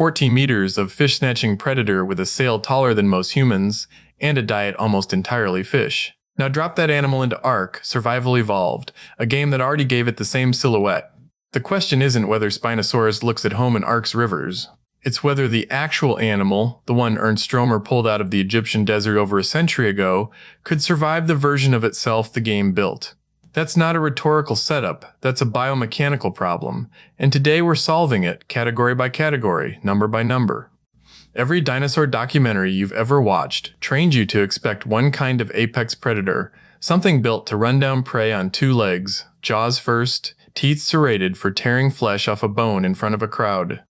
14 meters of fish-snatching predator with a sail taller than most humans, and a diet almost entirely fish. Now drop that animal into Ark, Survival Evolved, a game that already gave it the same silhouette. The question isn't whether Spinosaurus looks at home in Ark's rivers. It's whether the actual animal, the one Ernst Stromer pulled out of the Egyptian desert over a century ago, could survive the version of itself the game built. That's not a rhetorical setup, that's a biomechanical problem, and today we're solving it category by category, number by number. Every dinosaur documentary you've ever watched trained you to expect one kind of apex predator, something built to run down prey on two legs, jaws first, teeth serrated for tearing flesh off a bone in front of a crowd.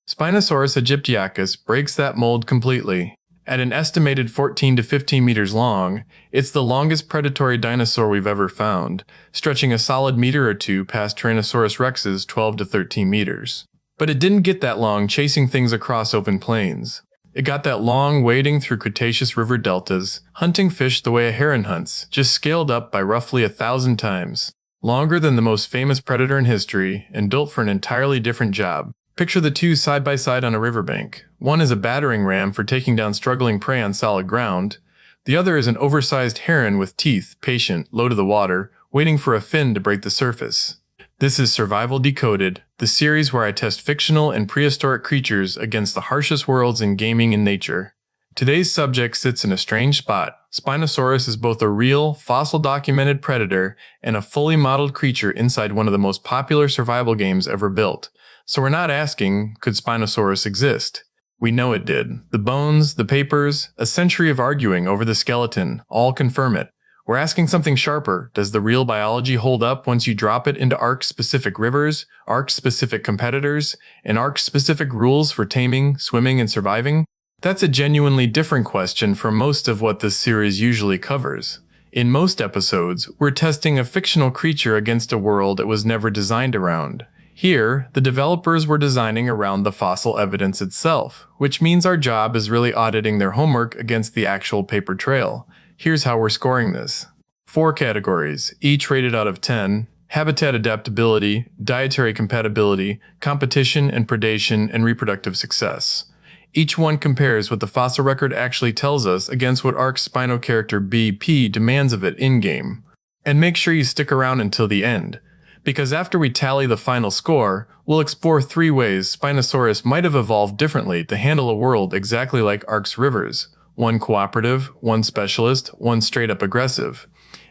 Spinosaurus aegyptiacus breaks that mold completely. At an estimated 14 to 15 meters long, it's the longest predatory dinosaur we've ever found, stretching a solid meter or two past Tyrannosaurus rex's 12 to 13 meters. But it didn't get that long chasing things across open plains. It got that long wading through Cretaceous river deltas, hunting fish the way a heron hunts, just scaled up by roughly 1,000 times. Longer than the most famous predator in history, and built for an entirely different job. Picture the two side by side on a riverbank. One is a battering ram for taking down struggling prey on solid ground. The other is an oversized heron with teeth, patient, low to the water, waiting for a fin to break the surface. This is Survival Decoded, the series where I test fictional and prehistoric creatures against the harshest worlds in gaming and nature. Today's subject sits in a strange spot. Spinosaurus is both a real, fossil-documented predator and a fully modeled creature inside one of the most popular survival games ever built. So we're not asking, could Spinosaurus exist? We know it did. The bones, the papers, a century of arguing over the skeleton, all confirm it. We're asking something sharper. Does the real biology hold up once you drop it into Ark-specific rivers, Ark-specific competitors, and Ark-specific rules for taming, swimming, and surviving? That's a genuinely different question from most of what this series usually covers. In most episodes, we're testing a fictional creature against a world it was never designed around. Here, the developers were designing around the fossil evidence itself, which means our job is really auditing their homework against the actual paper trail. Here's how we're scoring this. 4 categories, each rated out of 10. Habitat adaptability, dietary compatibility, competition and predation, and reproductive success. Each one compares what the fossil record actually tells us against what Ark's Spino character BP demands of it in-game. And make sure you stick around until the end, because after we tally the final score, we'll explore 3 ways Spinosaurus might have evolved differently to handle a world exactly like Ark's rivers. 1 cooperative, 1 specialist, 1 straight-up aggressive.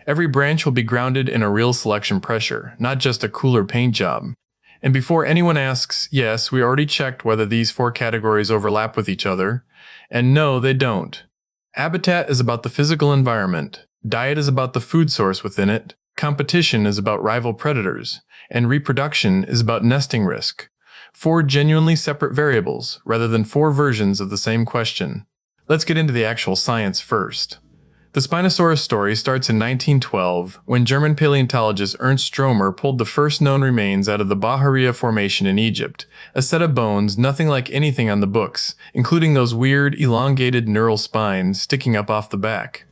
Every branch will be grounded in a real selection pressure, not just a cooler paint job. And before anyone asks, yes, we already checked whether these 4 categories overlap with each other. And no, they don't. Habitat is about the physical environment. Diet is about the food source within it. Competition is about rival predators. And reproduction is about nesting risk. 4 genuinely separate variables, rather than 4 versions of the same question. Let's get into the actual science first. The Spinosaurus story starts in 1912, when German paleontologist Ernst Stromer pulled the first known remains out of the Bahariya Formation in Egypt, a set of bones nothing like anything on the books, including those weird, elongated neural spines sticking up off the back.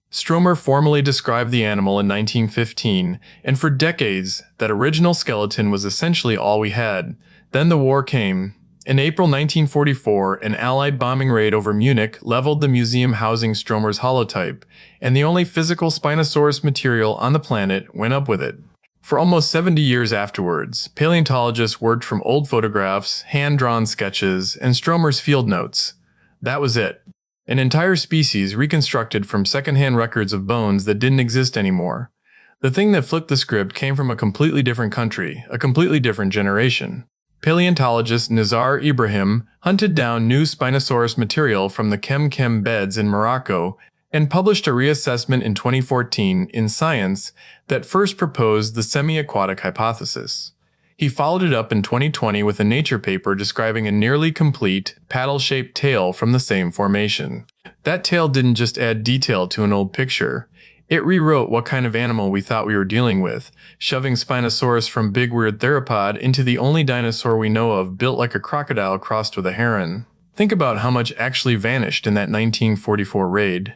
Stromer formally described the animal in 1915, and for decades, that original skeleton was essentially all we had. Then the war came. In April 1944, an Allied bombing raid over Munich leveled the museum housing Stromer's holotype, and the only physical Spinosaurus material on the planet went up with it. For almost 70 years afterwards, paleontologists worked from old photographs, hand-drawn sketches, and Stromer's field notes. That was it. An entire species reconstructed from secondhand records of bones that didn't exist anymore. The thing that flipped the script came from a completely different country, a completely different generation. Paleontologist Nizar Ibrahim hunted down new Spinosaurus material from the Kem Kem beds in Morocco and published a reassessment in 2014 in Science that first proposed the semi-aquatic hypothesis. He followed it up in 2020 with a Nature paper describing a nearly complete, paddle-shaped tail from the same formation. That tail didn't just add detail to an old picture. It rewrote what kind of animal we thought we were dealing with, shoving Spinosaurus from big weird theropod into the only dinosaur we know of built like a crocodile crossed with a heron. Think about how much actually vanished in that 1944 raid.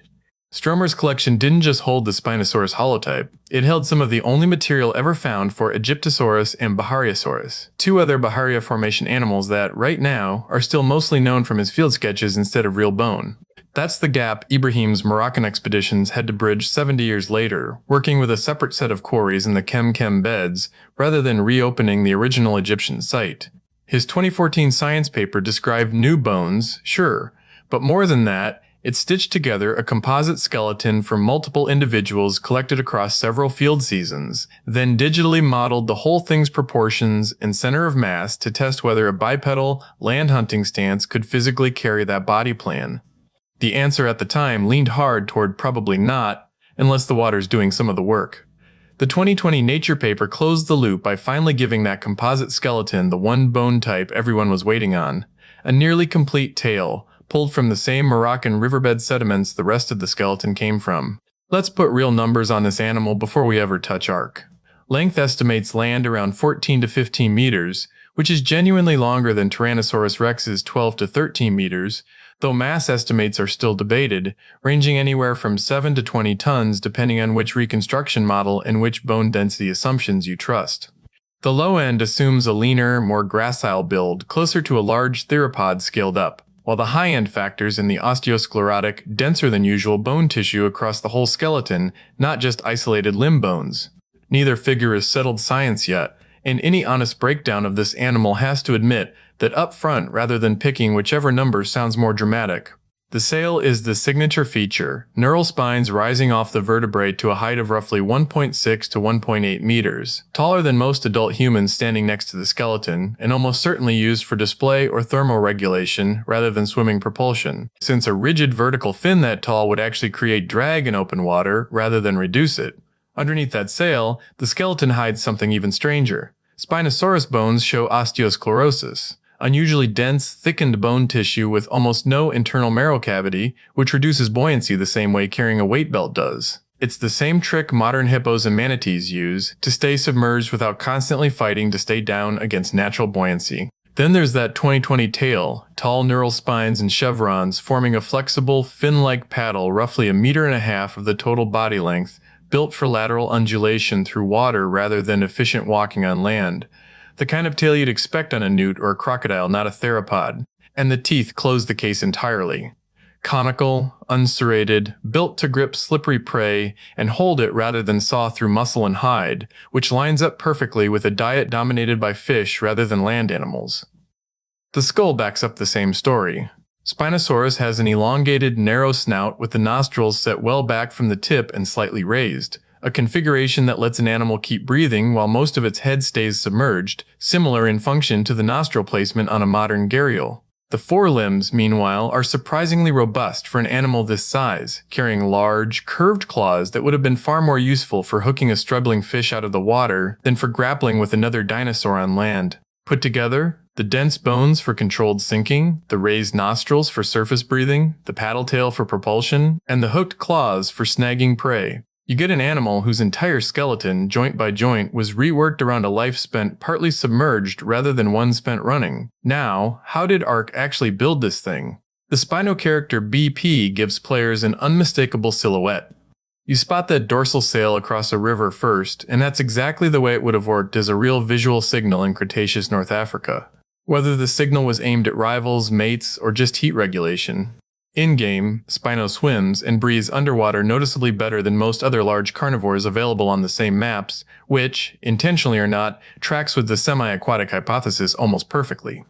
Stromer's collection didn't just hold the Spinosaurus holotype, it held some of the only material ever found for Aegyptiasaurus and Bahariosaurus, two other Baharia Formation animals that, right now, are still mostly known from his field sketches instead of real bone. That's the gap Ibrahim's Moroccan expeditions had to bridge 70 years later, working with a separate set of quarries in the Kem Kem beds, rather than reopening the original Egyptian site. His 2014 science paper described new bones, sure, but more than that, it stitched together a composite skeleton from multiple individuals collected across several field seasons, then digitally modeled the whole thing's proportions and center of mass to test whether a bipedal, land-hunting stance could physically carry that body plan. The answer at the time leaned hard toward probably not, unless the water's doing some of the work. The 2020 Nature paper closed the loop by finally giving that composite skeleton the one bone type everyone was waiting on, a nearly complete tail, pulled from the same Moroccan riverbed sediments the rest of the skeleton came from. Let's put real numbers on this animal before we ever touch Ark. Length estimates land around 14 to 15 meters, which is genuinely longer than Tyrannosaurus rex's 12 to 13 meters, though mass estimates are still debated, ranging anywhere from 7 to 20 tons depending on which reconstruction model and which bone density assumptions you trust. The low end assumes a leaner, more gracile build, closer to a large theropod scaled up, while the high end factors in the osteosclerotic, denser than usual bone tissue across the whole skeleton, not just isolated limb bones. Neither figure is settled science yet, and any honest breakdown of this animal has to admit that up front rather than picking whichever number sounds more dramatic. The sail is the signature feature, neural spines rising off the vertebrae to a height of roughly 1.6 to 1.8 meters, taller than most adult humans standing next to the skeleton, and almost certainly used for display or thermoregulation rather than swimming propulsion, since a rigid vertical fin that tall would actually create drag in open water rather than reduce it. Underneath that sail, the skeleton hides something even stranger. Spinosaurus bones show osteosclerosis, unusually dense, thickened bone tissue with almost no internal marrow cavity, which reduces buoyancy the same way carrying a weight belt does. It's the same trick modern hippos and manatees use to stay submerged without constantly fighting to stay down against natural buoyancy. Then there's that 2020 tail, tall neural spines and chevrons forming a flexible, fin-like paddle roughly 1.5 meters of the total body length, built for lateral undulation through water rather than efficient walking on land. The kind of tail you'd expect on a newt or a crocodile, not a theropod. And the teeth close the case entirely. Conical, unserrated, built to grip slippery prey and hold it rather than saw through muscle and hide, which lines up perfectly with a diet dominated by fish rather than land animals. The skull backs up the same story. Spinosaurus has an elongated, narrow snout with the nostrils set well back from the tip and slightly raised, a configuration that lets an animal keep breathing while most of its head stays submerged, similar in function to the nostril placement on a modern gharial. The forelimbs, meanwhile, are surprisingly robust for an animal this size, carrying large, curved claws that would have been far more useful for hooking a struggling fish out of the water than for grappling with another dinosaur on land. Put together, the dense bones for controlled sinking, the raised nostrils for surface breathing, the paddle tail for propulsion, and the hooked claws for snagging prey. You get an animal whose entire skeleton, joint by joint, was reworked around a life spent partly submerged rather than one spent running. Now, how did Ark actually build this thing? The Spino character BP gives players an unmistakable silhouette. You spot that dorsal sail across a river first, and that's exactly the way it would have worked as a real visual signal in Cretaceous North Africa. Whether the signal was aimed at rivals, mates, or just heat regulation. In-game, Spino swims and breathes underwater noticeably better than most other large carnivores available on the same maps, which, intentionally or not, tracks with the semi-aquatic hypothesis almost perfectly.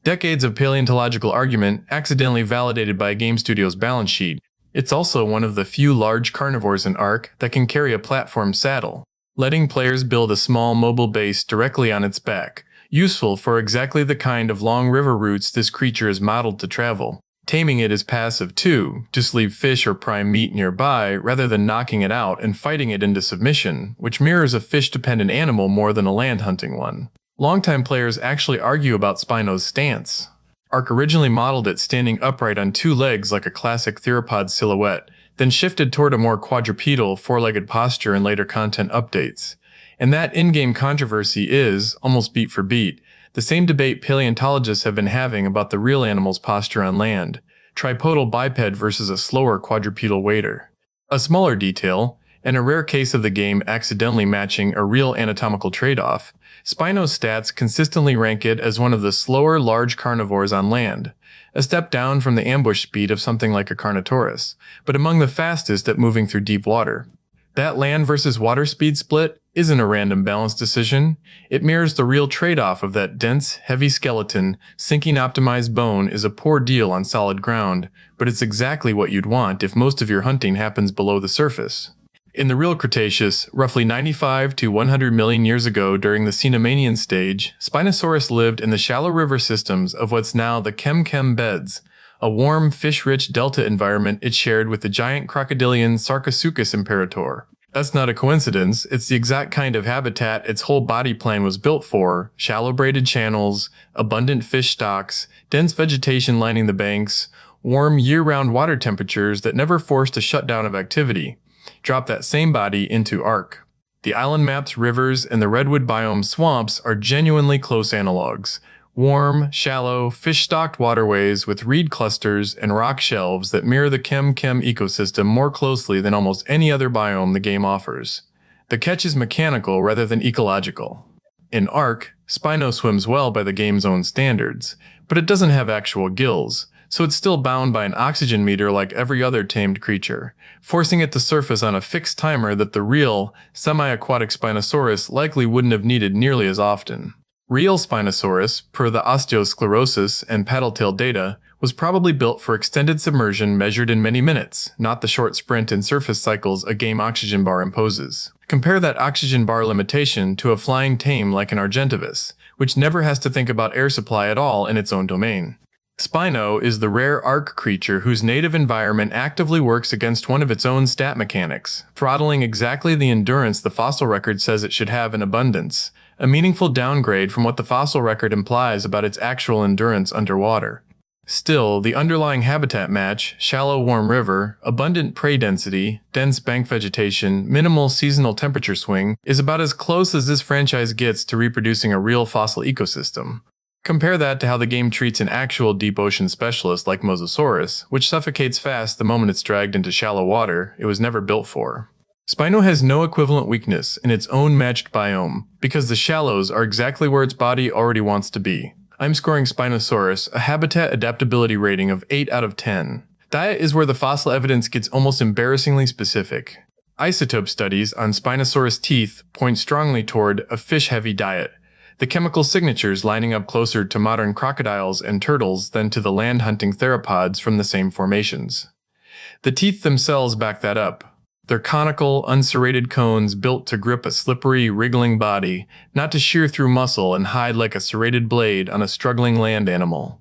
Decades of paleontological argument accidentally validated by a game studio's balance sheet. It's also one of the few large carnivores in Ark that can carry a platform saddle, letting players build a small mobile base directly on its back, useful for exactly the kind of long river routes this creature is modeled to travel. Taming it is passive too, just leave fish or prime meat nearby rather than knocking it out and fighting it into submission, which mirrors a fish-dependent animal more than a land-hunting one. Longtime players actually argue about Spino's stance. Ark originally modeled it standing upright on two legs like a classic theropod silhouette, then shifted toward a more quadrupedal, four-legged posture in later content updates. And that in-game controversy is, almost beat for beat, the same debate paleontologists have been having about the real animal's posture on land, tripodal biped versus a slower quadrupedal wader. A smaller detail, and a rare case of the game accidentally matching a real anatomical trade-off, Spino's stats consistently rank it as one of the slower large carnivores on land, a step down from the ambush speed of something like a Carnotaurus, but among the fastest at moving through deep water. That land versus water speed split isn't a random balance decision. It mirrors the real trade-off of that dense, heavy skeleton. Sinking optimized bone is a poor deal on solid ground, but it's exactly what you'd want if most of your hunting happens below the surface. In the real Cretaceous, roughly 95 to 100 million years ago during the Cenomanian stage, Spinosaurus lived in the shallow river systems of what's now the Kem Kem beds, a warm, fish-rich delta environment it shared with the giant crocodilian Sarcosuchus imperator. That's not a coincidence, it's the exact kind of habitat its whole body plan was built for: shallow braided channels, abundant fish stocks, dense vegetation lining the banks, warm year-round water temperatures that never forced a shutdown of activity. Drop that same body into Ark. The island maps, rivers, and the redwood biome swamps are genuinely close analogs. Warm, shallow, fish-stocked waterways with reed clusters and rock shelves that mirror the Kem Kem ecosystem more closely than almost any other biome the game offers. The catch is mechanical rather than ecological. In Ark, Spino swims well by the game's own standards, but it doesn't have actual gills, so it's still bound by an oxygen meter like every other tamed creature, forcing it to surface on a fixed timer that the real, semi-aquatic Spinosaurus likely wouldn't have needed nearly as often. Real Spinosaurus, per the osteosclerosis and paddle-tail data, was probably built for extended submersion measured in many minutes, not the short sprint and surface cycles a game oxygen bar imposes. Compare that oxygen bar limitation to a flying tame like an Argentavis, which never has to think about air supply at all in its own domain. Spino is the rare Ark creature whose native environment actively works against one of its own stat mechanics, throttling exactly the endurance the fossil record says it should have in abundance, a meaningful downgrade from what the fossil record implies about its actual endurance underwater. Still, the underlying habitat match, shallow warm river, abundant prey density, dense bank vegetation, minimal seasonal temperature swing, is about as close as this franchise gets to reproducing a real fossil ecosystem. Compare that to how the game treats an actual deep ocean specialist like Mosasaurus, which suffocates fast the moment it's dragged into shallow water it was never built for. Spino has no equivalent weakness in its own matched biome, because the shallows are exactly where its body already wants to be. I'm scoring Spinosaurus a habitat adaptability rating of 8 out of 10. Diet is where the fossil evidence gets almost embarrassingly specific. Isotope studies on Spinosaurus teeth point strongly toward a fish-heavy diet, the chemical signatures lining up closer to modern crocodiles and turtles than to the land-hunting theropods from the same formations. The teeth themselves back that up. They're conical, unserrated cones built to grip a slippery, wriggling body, not to shear through muscle and hide like a serrated blade on a struggling land animal.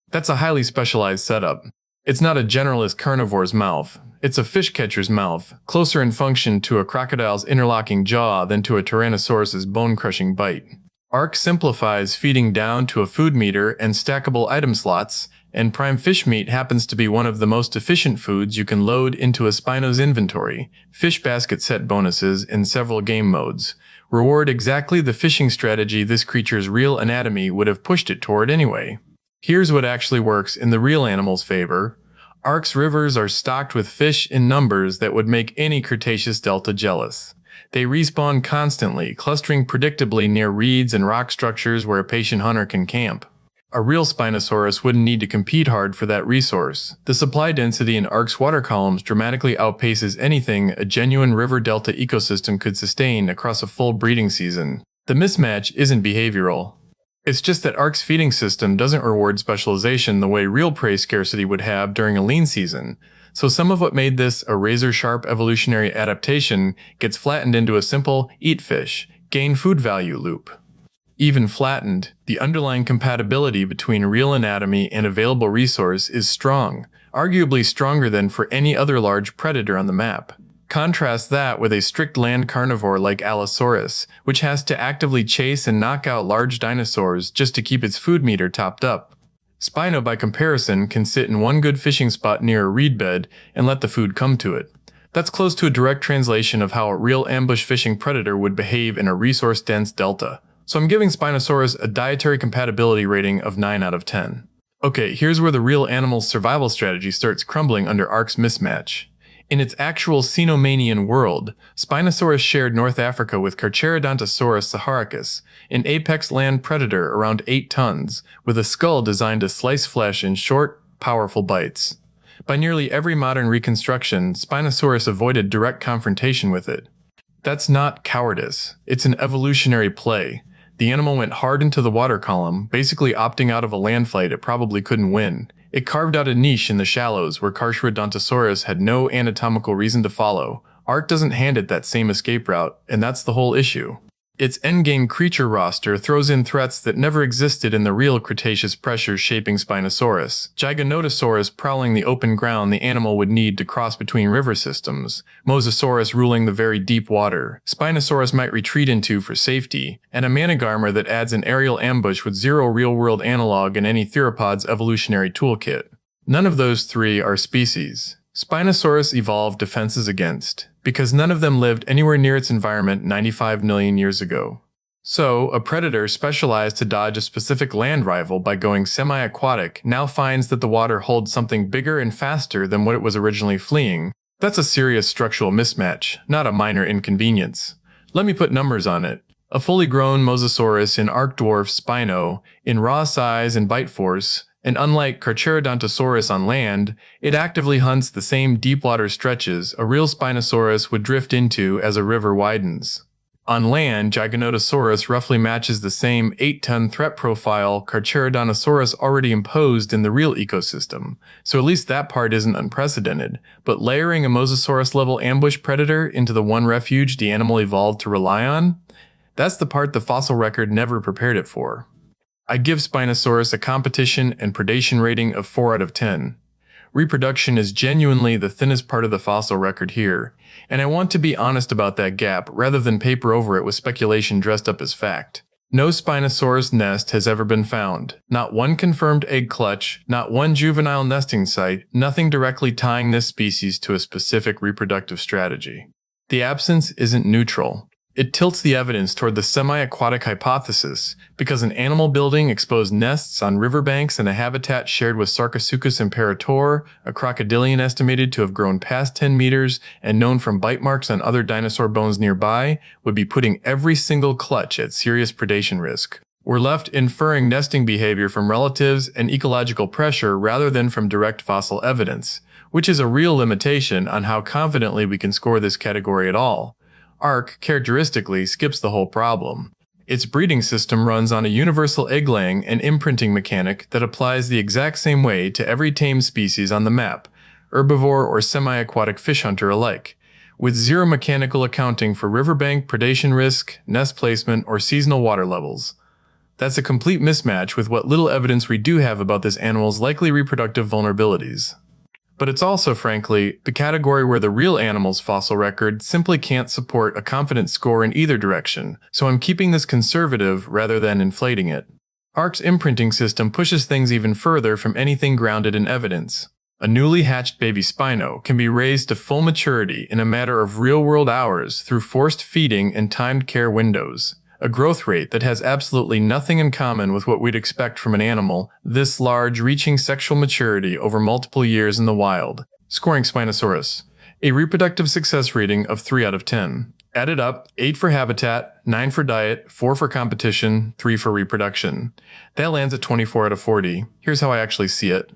That's a highly specialized setup. It's not a generalist carnivore's mouth. It's a fish catcher's mouth, closer in function to a crocodile's interlocking jaw than to a Tyrannosaurus's bone-crushing bite. Ark simplifies feeding down to a food meter and stackable item slots, and prime fish meat happens to be one of the most efficient foods you can load into a Spino's inventory. Fish basket set bonuses in several game modes reward exactly the fishing strategy this creature's real anatomy would have pushed it toward anyway. Here's what actually works in the real animal's favor. Ark's rivers are stocked with fish in numbers that would make any Cretaceous delta jealous. They respawn constantly, clustering predictably near reeds and rock structures where a patient hunter can camp. A real Spinosaurus wouldn't need to compete hard for that resource. The supply density in Ark's water columns dramatically outpaces anything a genuine river delta ecosystem could sustain across a full breeding season. The mismatch isn't behavioral. It's just that Ark's feeding system doesn't reward specialization the way real prey scarcity would have during a lean season. So some of what made this a razor-sharp evolutionary adaptation gets flattened into a simple eat fish, gain food value loop. Even flattened, the underlying compatibility between real anatomy and available resource is strong, arguably stronger than for any other large predator on the map. Contrast that with a strict land carnivore like Allosaurus, which has to actively chase and knock out large dinosaurs just to keep its food meter topped up. Spino, by comparison, can sit in one good fishing spot near a reed bed and let the food come to it. That's close to a direct translation of how a real ambush fishing predator would behave in a resource-dense delta. So I'm giving Spinosaurus a dietary compatibility rating of 9 out of 10. Okay, here's where the real animal's survival strategy starts crumbling under Ark's mismatch. In its actual Cenomanian world, Spinosaurus shared North Africa with Carcharodontosaurus saharicus, an apex land predator around 8 tons, with a skull designed to slice flesh in short, powerful bites. By nearly every modern reconstruction, Spinosaurus avoided direct confrontation with it. That's not cowardice, it's an evolutionary play. The animal went hard into the water column, basically opting out of a land fight it probably couldn't win. It carved out a niche in the shallows where Carcharodontosaurus had no anatomical reason to follow. Ark doesn't hand it that same escape route, and that's the whole issue. Its endgame creature roster throws in threats that never existed in the real Cretaceous pressures shaping Spinosaurus. Giganotosaurus prowling the open ground the animal would need to cross between river systems, Mosasaurus ruling the very deep water Spinosaurus might retreat into for safety, and a Managarmr that adds an aerial ambush with zero real-world analog in any theropod's evolutionary toolkit. None of those three are species Spinosaurus evolved defenses against, because none of them lived anywhere near its environment 95 million years ago. So, a predator specialized to dodge a specific land rival by going semi-aquatic now finds that the water holds something bigger and faster than what it was originally fleeing. That's a serious structural mismatch, not a minor inconvenience. Let me put numbers on it. A fully grown Mosasaurus in Ark dwarf Spino, in raw size and bite force, and unlike Carcharodontosaurus on land, it actively hunts the same deep-water stretches a real Spinosaurus would drift into as a river widens. On land, Giganotosaurus roughly matches the same 8-ton threat profile Carcharodontosaurus already imposed in the real ecosystem, so at least that part isn't unprecedented, but layering a Mosasaurus-level ambush predator into the one refuge the animal evolved to rely on? That's the part the fossil record never prepared it for. I'd give Spinosaurus a competition and predation rating of 4 out of 10. Reproduction is genuinely the thinnest part of the fossil record here, and I want to be honest about that gap rather than paper over it with speculation dressed up as fact. No Spinosaurus nest has ever been found, not one confirmed egg clutch, not one juvenile nesting site, nothing directly tying this species to a specific reproductive strategy. The absence isn't neutral. It tilts the evidence toward the semi-aquatic hypothesis, because an animal building exposed nests on riverbanks in a habitat shared with Sarcosuchus imperator, a crocodilian estimated to have grown past 10 meters and known from bite marks on other dinosaur bones nearby, would be putting every single clutch at serious predation risk. We're left inferring nesting behavior from relatives and ecological pressure rather than from direct fossil evidence, which is a real limitation on how confidently we can score this category at all. Ark, characteristically, skips the whole problem. Its breeding system runs on a universal egg-laying and imprinting mechanic that applies the exact same way to every tame species on the map, herbivore or semi-aquatic fish hunter alike, with zero mechanical accounting for riverbank predation risk, nest placement, or seasonal water levels. That's a complete mismatch with what little evidence we do have about this animal's likely reproductive vulnerabilities. But it's also, frankly, the category where the real animal's fossil record simply can't support a confident score in either direction, so I'm keeping this conservative rather than inflating it. Ark's imprinting system pushes things even further from anything grounded in evidence. A newly hatched baby Spino can be raised to full maturity in a matter of real-world hours through forced feeding and timed care windows, a growth rate that has absolutely nothing in common with what we'd expect from an animal this large reaching sexual maturity over multiple years in the wild. Scoring Spinosaurus. A reproductive success rating of 3 out of 10. Added up, 8 for habitat, 9 for diet, 4 for competition, 3 for reproduction. That lands at 24 out of 40. Here's how I actually see it.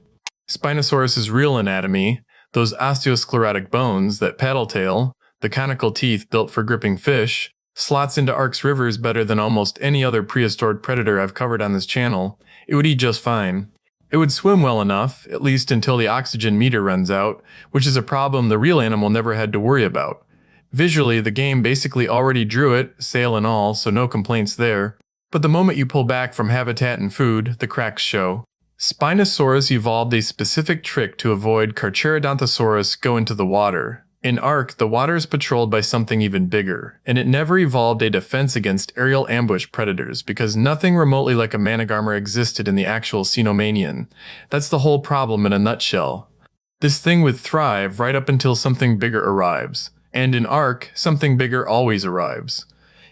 Spinosaurus's real anatomy, those osteosclerotic bones, that paddle tail, the conical teeth built for gripping fish, slots into Ark's rivers better than almost any other prehistoric predator I've covered on this channel. It would eat just fine. It would swim well enough, at least until the oxygen meter runs out, which is a problem the real animal never had to worry about. Visually, the game basically already drew it, sail and all, so no complaints there. But the moment you pull back from habitat and food, the cracks show. Spinosaurus evolved a specific trick to avoid Carcharodontosaurus go into the water. In Ark, the water is patrolled by something even bigger, and it never evolved a defense against aerial ambush predators because nothing remotely like a Managarmr existed in the actual Cenomanian. That's the whole problem in a nutshell. This thing would thrive right up until something bigger arrives, and in Ark, something bigger always arrives.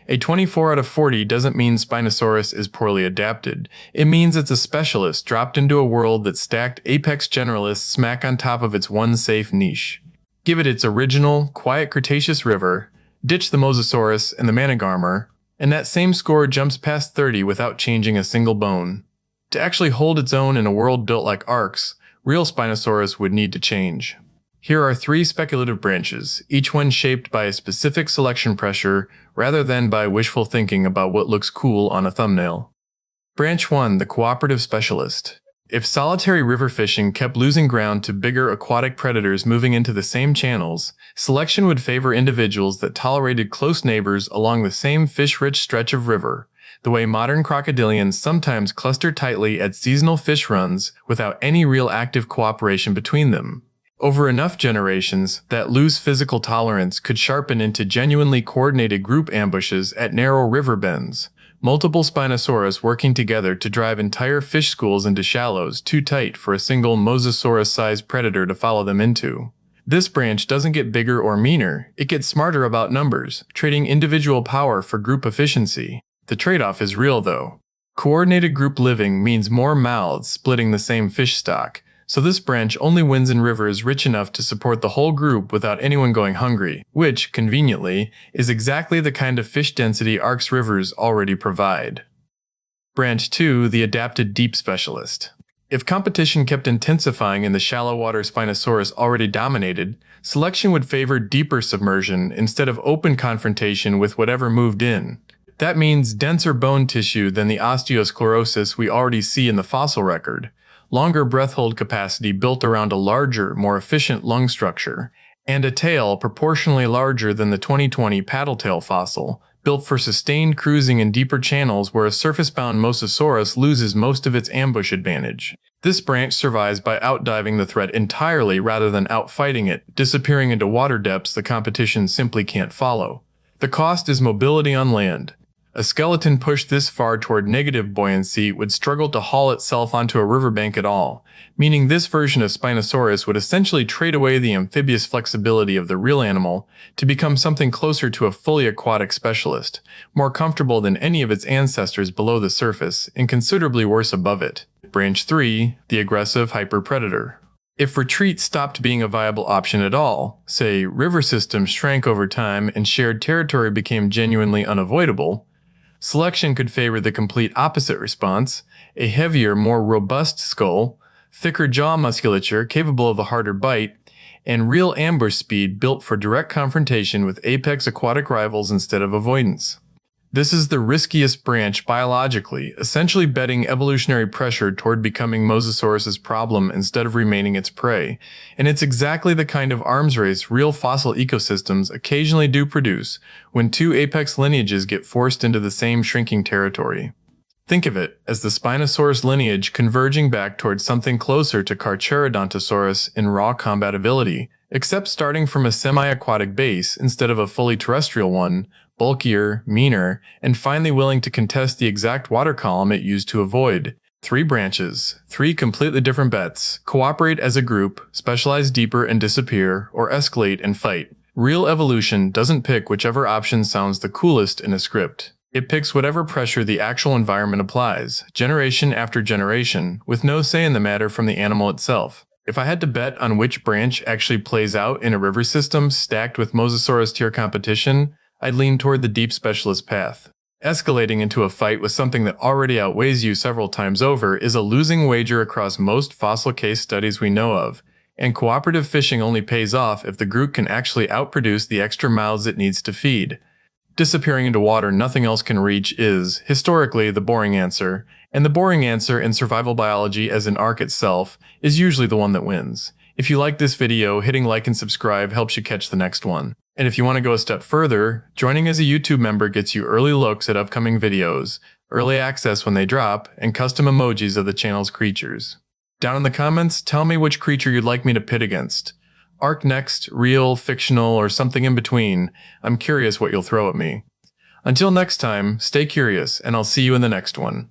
A 24 out of 40 doesn't mean Spinosaurus is poorly adapted. It means it's a specialist dropped into a world that stacked apex generalists smack on top of its one safe niche. Give it its original, quiet Cretaceous river, ditch the Mosasaurus and the Managarmr, and that same score jumps past 30 without changing a single bone. To actually hold its own in a world built like Ark's, real Spinosaurus would need to change. Here are 3 speculative branches, each one shaped by a specific selection pressure rather than by wishful thinking about what looks cool on a thumbnail. Branch 1, the Cooperative Specialist. If solitary river fishing kept losing ground to bigger aquatic predators moving into the same channels, selection would favor individuals that tolerated close neighbors along the same fish-rich stretch of river, the way modern crocodilians sometimes cluster tightly at seasonal fish runs without any real active cooperation between them. Over enough generations, that loose physical tolerance could sharpen into genuinely coordinated group ambushes at narrow river bends, multiple Spinosaurus working together to drive entire fish schools into shallows too tight for a single Mosasaurus-sized predator to follow them into. This branch doesn't get bigger or meaner, it gets smarter about numbers, trading individual power for group efficiency. The trade-off is real though. Coordinated group living means more mouths splitting the same fish stock, so this branch only wins in rivers rich enough to support the whole group without anyone going hungry, which, conveniently, is exactly the kind of fish density Ark's rivers already provide. Branch 2, the Adapted Deep Specialist. If competition kept intensifying in the shallow water Spinosaurus already dominated, selection would favor deeper submersion instead of open confrontation with whatever moved in. That means denser bone tissue than the osteosclerosis we already see in the fossil record, longer breath hold capacity built around a larger, more efficient lung structure, and a tail proportionally larger than the 2020 paddletail fossil, built for sustained cruising in deeper channels where a surface-bound Mosasaurus loses most of its ambush advantage. This branch survives by outdiving the threat entirely rather than outfighting it, disappearing into water depths the competition simply can't follow. The cost is mobility on land. A skeleton pushed this far toward negative buoyancy would struggle to haul itself onto a riverbank at all, meaning this version of Spinosaurus would essentially trade away the amphibious flexibility of the real animal to become something closer to a fully aquatic specialist, more comfortable than any of its ancestors below the surface and considerably worse above it. Branch 3, the Aggressive Hyperpredator. If retreat stopped being a viable option at all, say river systems shrank over time and shared territory became genuinely unavoidable, selection could favor the complete opposite response, a heavier, more robust skull, thicker jaw musculature capable of a harder bite, and real ambush speed built for direct confrontation with apex aquatic rivals instead of avoidance. This is the riskiest branch biologically, essentially betting evolutionary pressure toward becoming Mosasaurus's problem instead of remaining its prey, and it's exactly the kind of arms race real fossil ecosystems occasionally do produce when 2 apex lineages get forced into the same shrinking territory. Think of it as the Spinosaurus lineage converging back towards something closer to Carcharodontosaurus in raw combat ability, except starting from a semi-aquatic base instead of a fully terrestrial one, bulkier, meaner, and finally willing to contest the exact water column it used to avoid. 3 branches, 3 completely different bets, cooperate as a group, specialize deeper and disappear, or escalate and fight. Real evolution doesn't pick whichever option sounds the coolest in a script. It picks whatever pressure the actual environment applies, generation after generation, with no say in the matter from the animal itself. If I had to bet on which branch actually plays out in a river system stacked with Mosasaurus tier competition, I'd lean toward the deep specialist path. Escalating into a fight with something that already outweighs you several times over is a losing wager across most fossil case studies we know of, and cooperative fishing only pays off if the group can actually outproduce the extra mouths it needs to feed. Disappearing into water nothing else can reach is, historically, the boring answer, and the boring answer in survival biology as in Ark itself is usually the one that wins. If you like this video, hitting like and subscribe helps you catch the next one. And if you want to go a step further, joining as a YouTube member gets you early looks at upcoming videos, early access when they drop, and custom emojis of the channel's creatures. Down in the comments, tell me which creature you'd like me to pit against. Ark next, real, fictional, or something in between. I'm curious what you'll throw at me. Until next time, stay curious, and I'll see you in the next one.